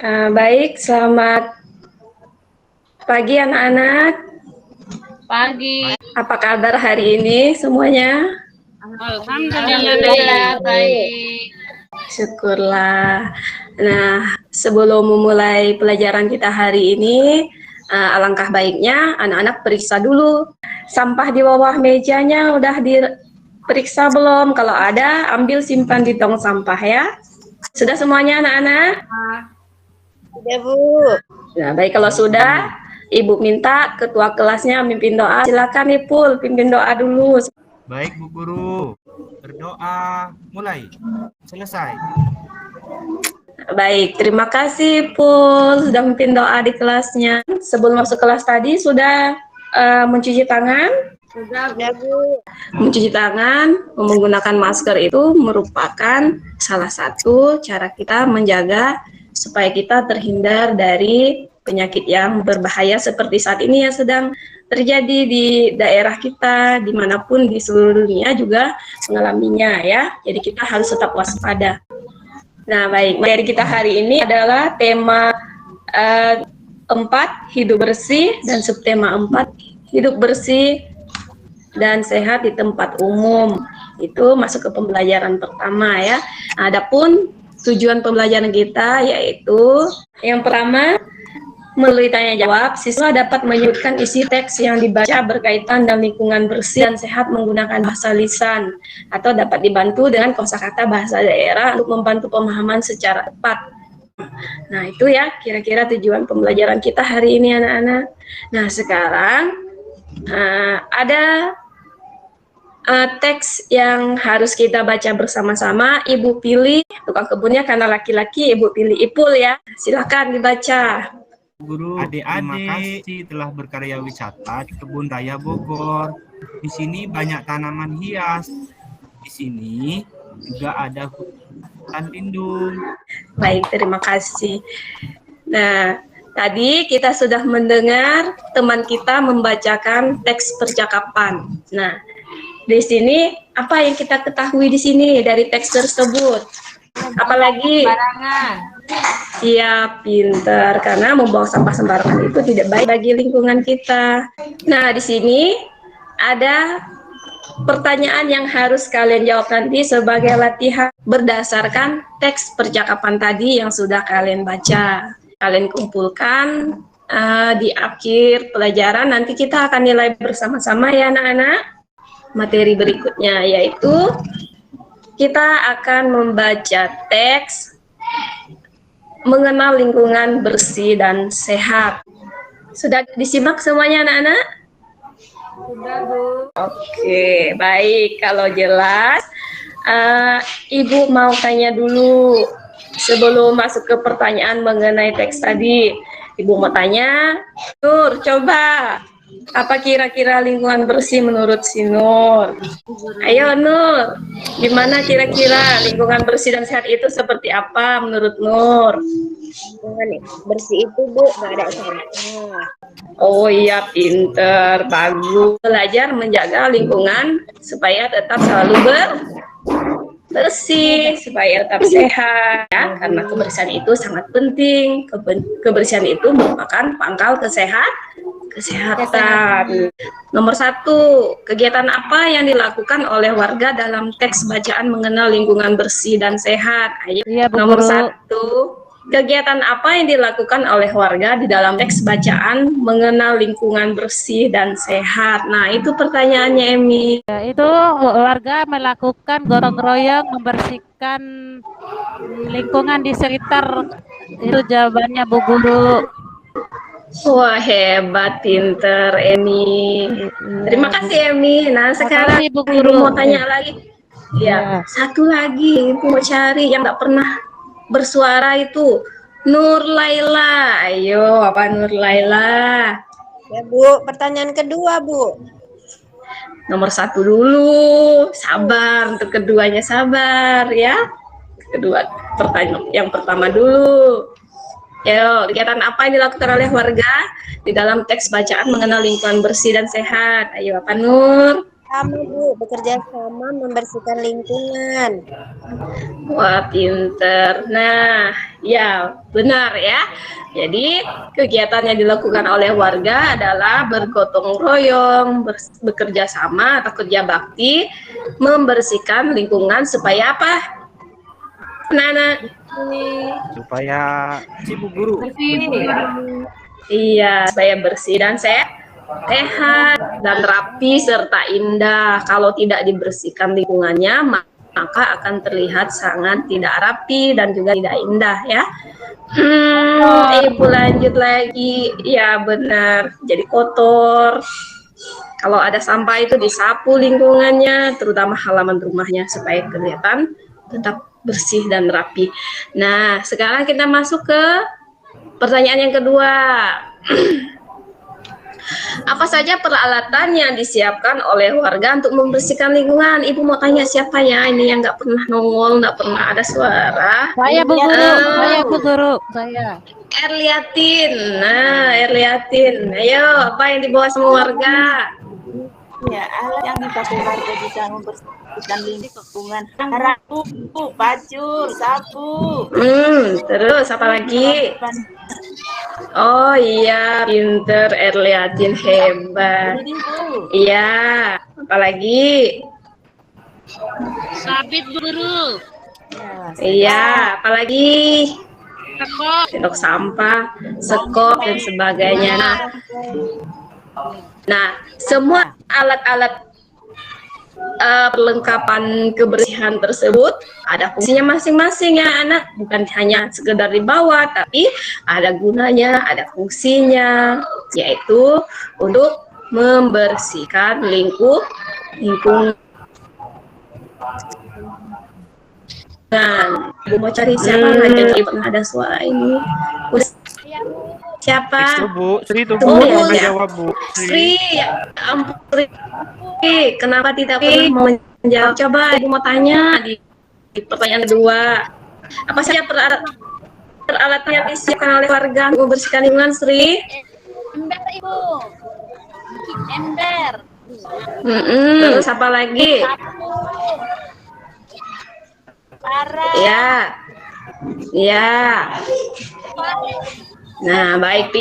Baik, selamat pagi anak-anak. Pagi. Apa kabar hari ini semuanya? Alhamdulillah baik. Syukurlah. Nah, sebelum memulai pelajaran kita hari ini, alangkah baiknya anak-anak periksa dulu sampah di bawah mejanya udah diperiksa belum? Kalau ada, ambil simpan di tong sampah ya. Sudah semuanya anak-anak? Sudah, Bu. Nah, baik kalau sudah, Ibu minta ketua kelasnya mimpin doa. Silakan Ipul, pimpin doa dulu. Baik Bu Guru, berdoa mulai, selesai. Baik, terima kasih Ipul sudah mimpin doa di kelasnya. Sebelum masuk kelas tadi sudah mencuci tangan? Sudah, Bu. Mencuci tangan, menggunakan masker itu merupakan salah satu cara kita menjaga supaya kita terhindar dari penyakit yang berbahaya seperti saat ini yang sedang terjadi di daerah kita, dimanapun di seluruh dunia juga mengalaminya ya. Jadi kita harus tetap waspada. Nah baik, materi kita hari ini adalah tema 4, hidup bersih, dan subtema 4, hidup bersih dan sehat di tempat umum. Itu masuk ke pembelajaran pertama ya. Adapun tujuan pembelajaran kita yaitu yang pertama, melalui tanya jawab, siswa dapat menyebutkan isi teks yang dibaca berkaitan dengan lingkungan bersih dan sehat menggunakan bahasa lisan, atau dapat dibantu dengan kosakata bahasa daerah untuk membantu pemahaman secara tepat. Nah itu ya kira-kira tujuan pembelajaran kita hari ini anak-anak. Nah sekarang ada teks yang harus kita baca bersama-sama. Ibu pilih, tukang kebunnya karena laki-laki, Ibu pilih Ipul ya. Silakan dibaca. Guru, terima kasih telah berkarya wisata di Kebun Raya Bogor. Di sini banyak tanaman hias. Di sini juga ada hutan lindung. Baik, terima kasih. Nah, tadi kita sudah mendengar teman kita membacakan teks percakapan. Nah, di sini apa yang kita ketahui di sini dari teks tersebut? Apalagi iya, pinter, karena membuang sampah sembarangan itu tidak baik bagi lingkungan kita. Nah, di sini ada pertanyaan yang harus kalian jawab nanti sebagai latihan berdasarkan teks percakapan tadi yang sudah kalian baca. Kalian kumpulkan di akhir pelajaran, nanti kita akan nilai bersama-sama ya anak-anak. Materi berikutnya yaitu kita akan membaca teks mengenal lingkungan bersih dan sehat. Sudah disimak semuanya anak-anak? Sudah, Bu. Oke, baik. Kalau jelas, Ibu mau tanya dulu sebelum masuk ke pertanyaan mengenai teks tadi. Ibu mau tanya, Nur, coba. Apa kira-kira lingkungan bersih menurut si Nur? Ayo Nur, gimana kira-kira lingkungan bersih dan sehat itu seperti apa menurut Nur? Lingkungan bersih itu, Bu, nggak ada sampah. Oh iya, pinter, bagus. Belajar menjaga lingkungan supaya tetap selalu bersih, supaya tetap sehat ya, karena kebersihan itu sangat penting. Kebersihan itu merupakan pangkal kesehatan. Nomor 1, kegiatan apa yang dilakukan oleh warga dalam teks bacaan mengenal lingkungan bersih dan sehat? Ayo. Iya, Bu Nomor Guru. 1, kegiatan apa yang dilakukan oleh warga di dalam teks bacaan mengenal lingkungan bersih dan sehat? Nah, itu pertanyaannya, Emi. Ya, itu warga melakukan gotong royong membersihkan lingkungan di sekitar. Itu jawabannya, Bu Guru. Wah, hebat, pinter, Emi. Terima kasih, Emi. Nah, sekarang Makasih, Bu Ibu Guru. mau tanya lagi. Ya, satu lagi Ibu mau cari yang nggak pernah bersuara itu. Nur Laila. Ayo, apa Nur Laila? Ya, Bu. Pertanyaan kedua, Bu. Nomor 1 dulu. Sabar, untuk keduanya sabar ya. Kedua, pertanyaan yang pertama dulu. Ayo, kegiatan apa yang dilakukan oleh warga di dalam teks bacaan mengenal lingkungan bersih dan sehat? Ayo, apa Nur? Sama Bu, bekerja sama membersihkan lingkungan. Wah, pinter. Nah, ya benar ya. Jadi kegiatan yang dilakukan oleh warga adalah bergotong royong, bekerja sama atau kerja bakti, membersihkan lingkungan supaya apa? Nana? Supaya si Bu Guru. Iya, supaya bersih dan sehat dan rapi serta indah. Kalau tidak dibersihkan lingkungannya, maka akan terlihat sangat tidak rapi dan juga tidak indah ya. Ibu lanjut lagi. Ya benar, jadi kotor. Kalau ada sampah itu disapu lingkungannya, terutama halaman rumahnya supaya kelihatan tetap bersih dan rapi. Nah, sekarang kita masuk ke pertanyaan yang kedua. Apa saja peralatan yang disiapkan oleh warga untuk membersihkan lingkungan? Ibu mau tanya siapa ya ini yang nggak pernah nongol, nggak pernah ada suara? Saya Bu Guru, saya Bu Guru, saya. Erliatin. Nah, Erliatin. Ayo, apa yang dibawa semua warga? Ya, alat yang dipakai warga bisa membersihkan lingkungan. Rapu, pacul, sapu. Terus apa lagi? Oh iya, pinter Erliatin, hebat. Jadi Bu, Iya, apalagi? Sabit Bu Guru. Iya, apalagi? Sekop. Sendok sampah, sekop dan sebagainya. Nah, semua alat-alat perlengkapan kebersihan tersebut ada fungsinya masing-masing ya anak, bukan hanya sekedar dibawa, tapi ada gunanya, ada fungsinya, yaitu untuk membersihkan lingkungan. Ibu mau cari siapa lagi? Pernah ada suara ini. Siapa? Itu Bu, Sri itu Bu, Oh, mau ya. jawab Bu. Sri, ya ampun Sri. Kenapa tidak pernah mau menjawab? Coba ibu mau tanya di pertanyaan kedua. Apa saja peralatan yang disiapkan oleh warga untuk membersihkan lingkungan, Sri? ember Ibu. Ember. Terus apa lagi? Parah. Ya. Ya. Nah, baik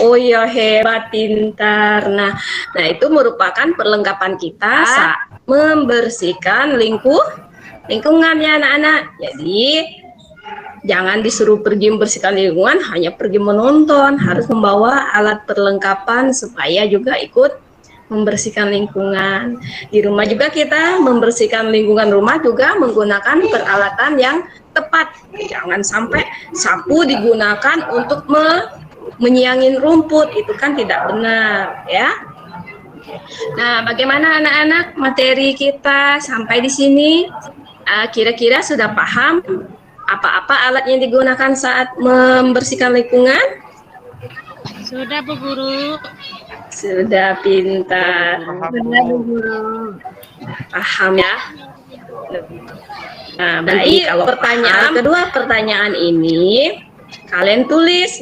Oh ya hebat, pintar. Nah, itu merupakan perlengkapan kita saat membersihkan lingkungan ya anak-anak. Jadi jangan disuruh pergi membersihkan lingkungan, hanya pergi menonton. Harus membawa alat perlengkapan supaya juga ikut membersihkan lingkungan. Di rumah juga kita membersihkan lingkungan rumah juga menggunakan peralatan yang tepat. Jangan sampai sapu digunakan untuk menyiangin rumput, itu kan tidak benar ya. Nah, bagaimana anak-anak materi kita sampai di sini? Kira-kira sudah paham apa-apa alat yang digunakan saat membersihkan lingkungan? Sudah Bu Guru. Sudah, pintar. Sudah Bu Guru. Paham ya? Nah, baik. Kalau pertanyaan ini kalian tulis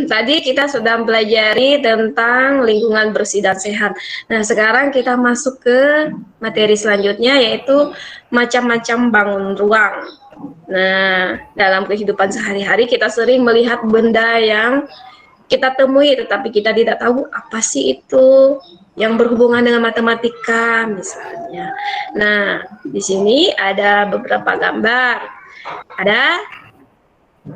tadi kita sudah mempelajari tentang lingkungan bersih dan sehat. Nah, sekarang kita masuk ke materi selanjutnya, yaitu macam-macam bangun ruang. Nah, dalam kehidupan sehari-hari kita sering melihat benda yang kita temui tetapi kita tidak tahu apa sih itu, yang berhubungan dengan matematika misalnya. Nah, di sini ada beberapa gambar. Ada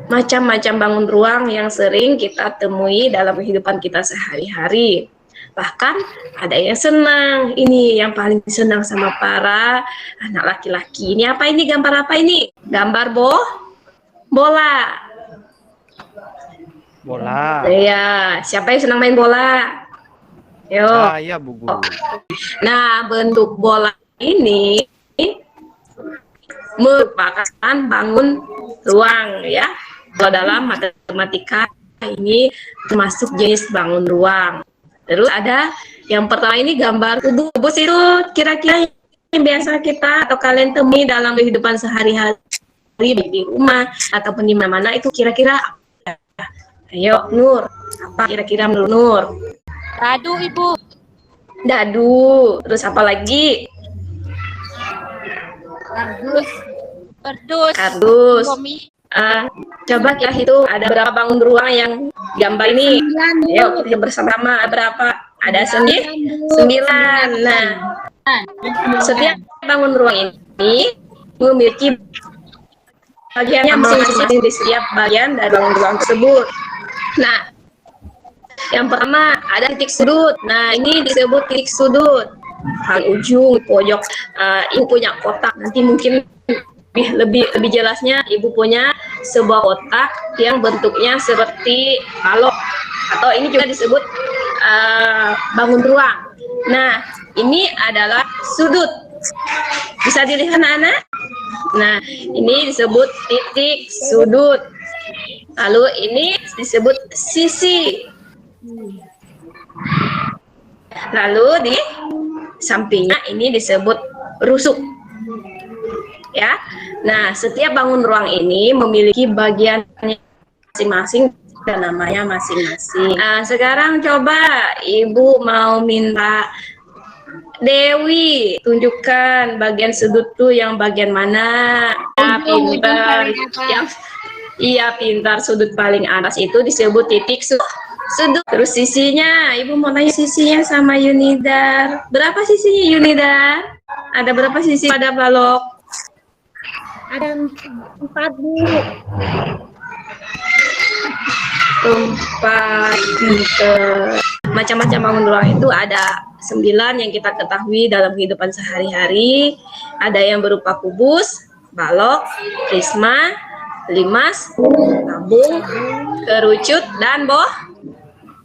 macam-macam bangun ruang yang sering kita temui dalam kehidupan kita sehari-hari. Bahkan ada yang senang, ini yang paling senang sama para anak laki-laki. Ini apa ini? Gambar apa ini? Gambar bola. Bola. Iya, siapa yang senang main bola? Yo. Saya Bu Guru. Nah, bentuk bola ini merupakan bangun ruang ya. Kalau dalam matematika ini termasuk jenis bangun ruang. Terus ada yang pertama ini gambar kubus itu kira-kira yang biasa kita atau kalian temui dalam kehidupan sehari-hari baik di rumah ataupun di mana-mana, itu kira-kira ayo Nur, apa kira-kira menurut Nur? Radu Ibu. dadu. Terus apa lagi? Kardus. Kardus. Kardus. Komi. Coba kita hitung ada berapa bangun ruang yang gambar ini. Yuk kita bersama-sama. Ada berapa? Ada 9. Nah, setiap bangun ruang ini memiliki bagiannya masing-masing di setiap bagian dari bangun ruang tersebut. Nah, yang pertama ada titik sudut. Nah, ini disebut titik sudut. Paling ujung pojok. Ibu punya kotak. Nanti mungkin lebih jelasnya ibu punya sebuah kotak yang bentuknya seperti balok, atau ini juga disebut bangun ruang. Nah, ini adalah sudut. Bisa dilihat anak-anak? Nah, ini disebut titik sudut. Lalu ini disebut sisi. Lalu di sampingnya ini disebut rusuk. Ya. Nah, setiap bangun ruang ini memiliki bagian masing-masing dan namanya masing-masing. Sekarang coba Ibu mau minta Dewi tunjukkan bagian sudut tuh yang bagian mana? Ya, pintar. Iya, pintar. Sudut paling atas itu disebut titik sudut. Terus sisinya, Ibu mau tanya sisinya sama Yunidar. Berapa sisinya Yunidar? Ada berapa sisi pada balok? Ada 4, Bu. 4. Pintar. Macam-macam bangun ruang itu ada 9 yang kita ketahui dalam kehidupan sehari-hari. Ada yang berupa kubus, balok, prisma, limas, tabung, kerucut, dan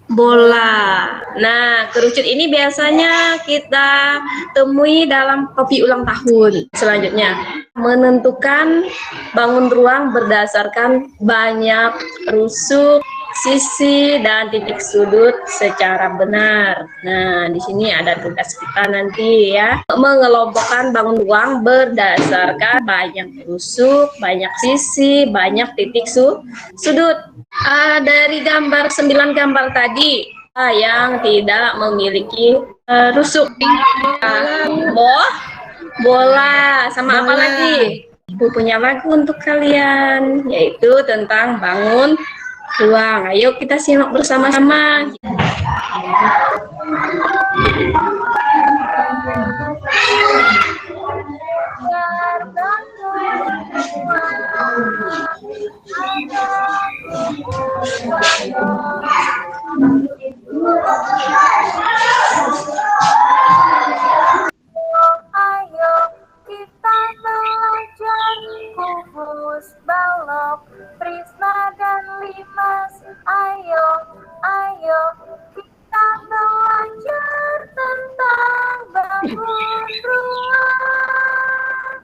bola. Nah, kerucut ini biasanya kita temui dalam kopi ulang tahun. Selanjutnya, menentukan bangun ruang berdasarkan banyak rusuk, sisi, dan titik sudut secara benar. Nah, di sini ada tugas kita nanti ya, mengelompokkan bangun ruang berdasarkan banyak rusuk, banyak sisi, banyak titik sudut. Dari gambar 9 gambar tadi yang tidak memiliki rusuk, bola, sama apa lagi? Ibu punya lagu untuk kalian, yaitu tentang bangun ruang. Ayo kita simak bersama-sama. Ayo kita belajar kubus, balok, prisma, dan limas. Ayo kita belajar tentang bangun ruang.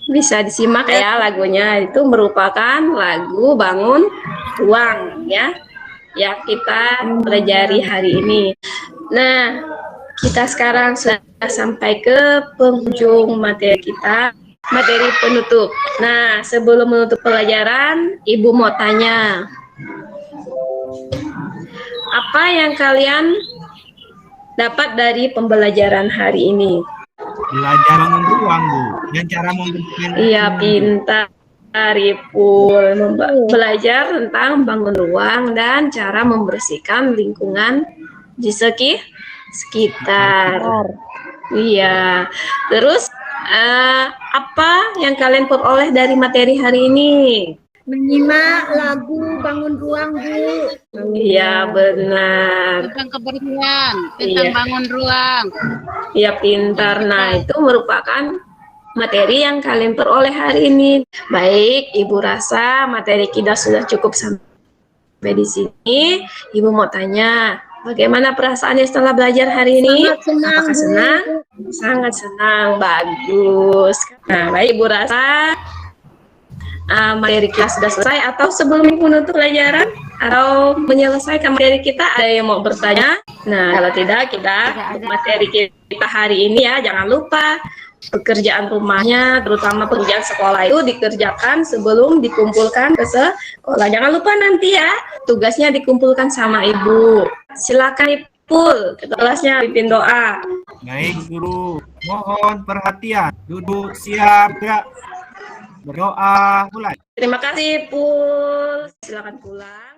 Bisa disimak ya lagunya, itu merupakan lagu bangun ruang ya yang kita pelajari hari ini. Nah, kita sekarang sudah sampai ke penghujung materi kita, materi penutup. Nah, sebelum menutup pelajaran, Ibu mau tanya, apa yang kalian dapat dari pembelajaran hari ini? Belajar bangun ruang, Bu, dan cara membentukkan. Iya, pintar. Ipul belajar tentang bangun ruang dan cara membersihkan lingkungan di sekitar. Iya. Terus apa yang kalian peroleh dari materi hari ini? Menyimak lagu bangun ruang, Bu. Iya, benar. Tentang kebersihan, tentang bangun ruang. Iya, pintar. Nah, itu merupakan materi yang kalian peroleh hari ini. Baik, Ibu rasa materi kita sudah cukup sampai di sini. Ibu mau tanya, bagaimana perasaannya setelah belajar hari ini? Sangat senang, Apakah senang? Sangat senang, bagus. Nah, baik, Ibu rasa materi kita sudah selesai, atau sebelum menutup pelajaran atau menyelesaikan materi kita ada yang mau bertanya? Nah, kalau tidak, kita materi kita hari ini ya, jangan lupa pekerjaan rumahnya, terutama pekerjaan sekolah itu dikerjakan sebelum dikumpulkan ke sekolah. Jangan lupa nanti ya, tugasnya dikumpulkan sama Ibu. Silakan Pul, kelasnya pimpin doa. Baik, guru. Mohon perhatian. Duduk, siap, gerak. Berdoa, mulai. Terima kasih, Pul. Silakan pulang.